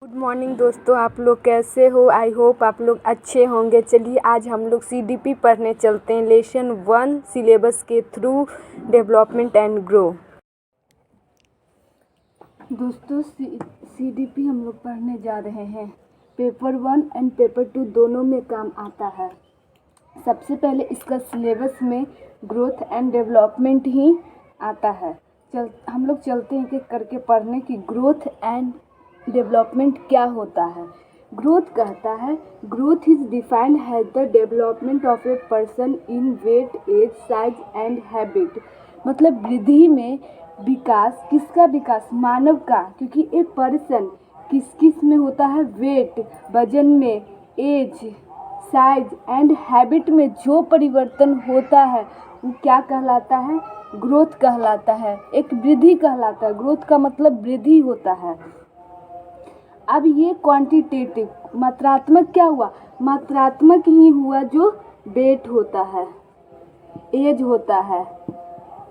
Good morning दोस्तों, आप लोग कैसे हो। आई होप आप लोग अच्छे होंगे। चलिए आज हम लोग सीडीपी पढ़ने चलते हैं, लेसन 1 सिलेबस के थ्रू डेवलपमेंट एंड ग्रो। दोस्तों सीडीपी हम लोग पढ़ने जा रहे हैं। पेपर 1 एंड पेपर 2 दोनों में काम आता है। सबसे पहले इसका सिलेबस में ग्रोथ एंड डेवलपमेंट ही आता है। हम लोग चलते हैं कि करके पढ़ने की ग्रोथ एंड डेवलपमेंट क्या होता है। ग्रोथ कहता है, growth is defined as the development of a person in weight, age, size and habit. मतलब वृद्धि में विकास, किसका विकास? मानव का, क्योंकि ए पर्सन किस किस में होता है? वेट, वजन में, एज, साइज एंड हैबिट में जो परिवर्तन होता है वो क्या कहलाता है? ग्रोथ कहलाता है, एक वृद्धि कहलाता है। ग्रोथ का मतलब वृद्धि होता है। अब ये क्वांटिटेटिव, मात्रात्मक क्या हुआ? मात्रात्मक ही हुआ जो वेट होता है, एज होता है,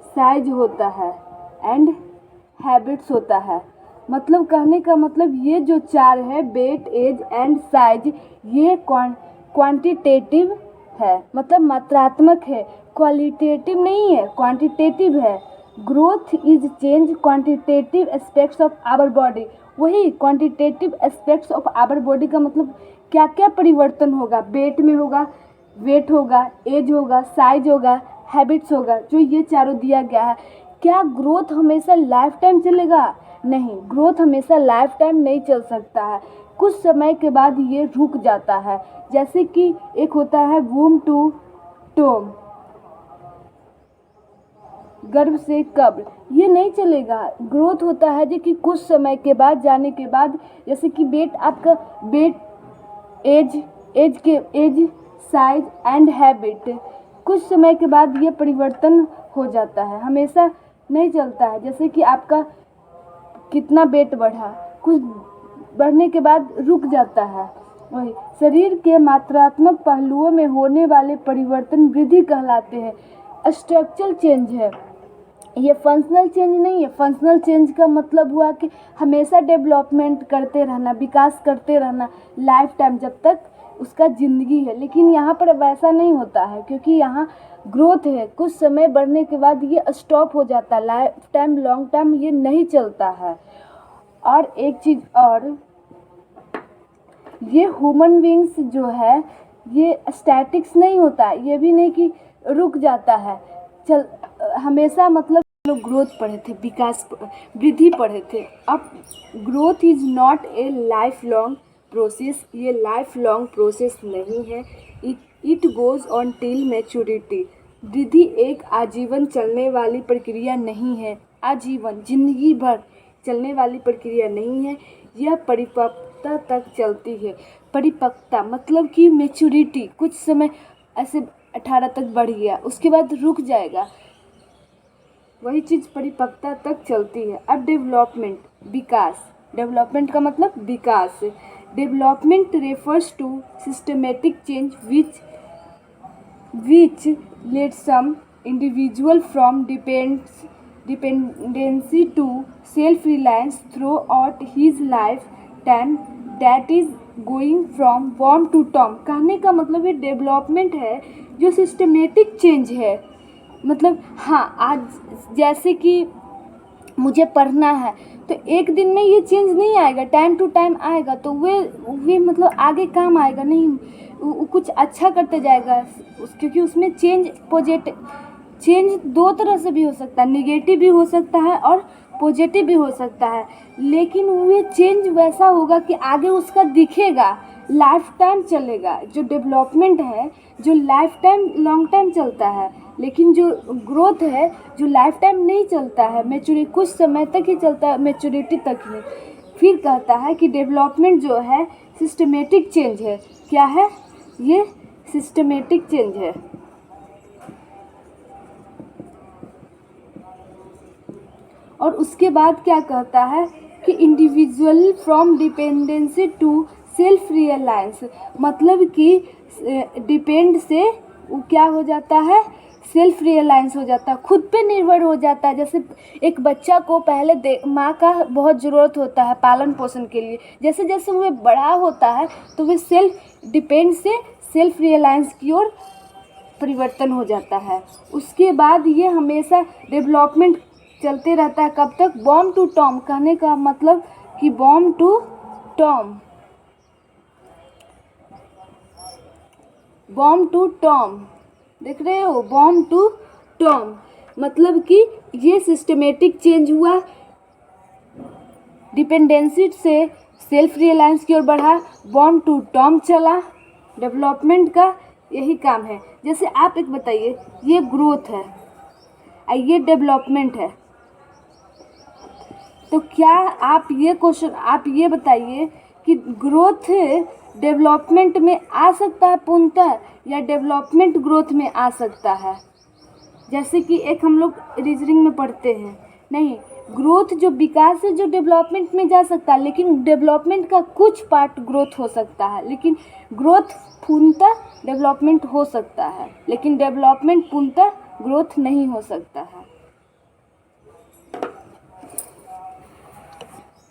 साइज होता है एंड हैबिट्स होता है। मतलब कहने का मतलब ये जो चार है, वेट, एज एंड साइज, ये क्वांटिटेटिव है, मतलब मात्रात्मक है, क्वालिटेटिव नहीं है, क्वांटिटेटिव है। Growth is change quantitative aspects of our body. वही quantitative aspects of our body का मतलब क्या क्या परिवर्तन होगा? वेट में होगा, वेट होगा, एज होगा, साइज होगा, हैबिट्स होगा, जो ये चारों दिया गया है। क्या ग्रोथ हमेशा लाइफ टाइम चलेगा? नहीं, ग्रोथ हमेशा लाइफ टाइम नहीं चल सकता है। कुछ समय के बाद ये रुक जाता है। जैसे कि एक होता है वूम टू टोम, गर्भ से कब्र, ये नहीं चलेगा। ग्रोथ होता है जो कि कुछ समय के बाद जाने के बाद, जैसे कि वेट, आपका weight, age, size and habit, कुछ समय के बाद ये परिवर्तन हो जाता है, हमेशा नहीं चलता है। जैसे कि आपका कितना वेट बढ़ा, कुछ बढ़ने के बाद रुक जाता है। वही शरीर के मात्रात्मक पहलुओं में होने वाले परिवर्तन वृद्धि कहलाते हैं। स्ट्रक्चरल चेंज है, ये फंक्शनल चेंज नहीं है। फंक्शनल चेंज का मतलब हुआ कि हमेशा डेवलपमेंट करते रहना, विकास करते रहना लाइफ टाइम, जब तक उसका ज़िंदगी है। लेकिन यहाँ पर वैसा नहीं होता है, क्योंकि यहाँ ग्रोथ है, कुछ समय बढ़ने के बाद ये स्टॉप हो जाता है। लाइफ टाइम, लॉन्ग टाइम ये नहीं चलता है। और एक चीज़ और, ये ह्यूमन बींग्स जो है ये स्टैटिक्स नहीं होता है, ये भी नहीं कि रुक जाता है, चल हमेशा। मतलब लोग ग्रोथ पढ़े थे, विकास, वृद्धि पढ़े थे। अब growth is not a life long process, ये लाइफ लॉन्ग प्रोसेस नहीं है। It goes on till maturity. वृद्धि एक आजीवन चलने वाली प्रक्रिया नहीं है, आजीवन, जिंदगी भर चलने वाली प्रक्रिया नहीं है। यह परिपक्वता तक चलती है। परिपक्वता मतलब कि मैच्योरिटी, कुछ समय ऐसे 18 तक बढ़ गया, उसके बाद रुक जाएगा, वही चीज़ परिपक्वता तक चलती है। अब डेवलपमेंट, विकास, डेवलपमेंट का मतलब विकास। Development refers to systematic change which leads some individual from dependency to self-reliance throughout his lifetime, that is going from warm to tom। कहने का मतलब ये डेवलपमेंट है जो सिस्टमेटिक चेंज है। मतलब हाँ, आज जैसे कि मुझे पढ़ना है तो एक दिन में ये चेंज नहीं आएगा, टाइम टू टाइम आएगा, तो वे मतलब आगे काम आएगा नहीं, वो कुछ अच्छा करते जाएगा। क्योंकि उसमें चेंज, पॉजिटिव चेंज दो तरह से भी हो सकता है, निगेटिव भी हो सकता है और पॉजिटिव भी हो सकता है। लेकिन वो चेंज वैसा होगा कि आगे उसका दिखेगा, लाइफ टाइम चलेगा। जो डेवलपमेंट है जो लाइफ टाइम, लॉन्ग टाइम चलता है। लेकिन जो ग्रोथ है जो लाइफ टाइम नहीं चलता है, मैच्योरिटी कुछ समय तक ही चलता है, मैच्योरिटी तक ही। फिर कहता है कि डेवलपमेंट जो है सिस्टमेटिक चेंज है। क्या है ये? सिस्टमेटिक चेंज है। और उसके बाद क्या कहता है कि individual from dependency to self reliance, मतलब कि डिपेंड से वो क्या हो जाता है? सेल्फ रियलाइंस हो जाता है, खुद पे निर्भर हो जाता है। जैसे एक बच्चा को पहले माँ का बहुत ज़रूरत होता है पालन पोषण के लिए, जैसे जैसे वह बड़ा होता है तो वह सेल्फ डिपेंड से सेल्फ रियलाइंस की ओर परिवर्तन हो जाता है। उसके बाद ये हमेशा डेवलपमेंट चलते रहता है। कब तक? बॉम टू टॉम, कहने का मतलब कि bottom to top, bottom to top, देख रहे हो, बॉम टू टॉम मतलब कि ये सिस्टमेटिक चेंज हुआ, डिपेंडेंसी से सेल्फ रियलाइंस की ओर बढ़ा, बॉम टू टॉम चला। डेवलपमेंट का यही काम है। जैसे आप एक बताइए, ये ग्रोथ है और ये डेवलपमेंट है, तो क्या आप ये क्वेश्चन आप ये बताइए कि ग्रोथ डेवलपमेंट में आ सकता है पूर्णतः या डेवलपमेंट ग्रोथ में आ सकता है? जैसे कि एक हम लोग रीजनिंग में पढ़ते हैं, नहीं, ग्रोथ जो विकास है जो डेवलपमेंट में जा सकता है, लेकिन डेवलपमेंट का कुछ पार्ट ग्रोथ हो सकता है, लेकिन ग्रोथ पूर्णतः डेवलपमेंट हो सकता है, लेकिन डेवलपमेंट पूर्णतः ग्रोथ नहीं हो सकता है।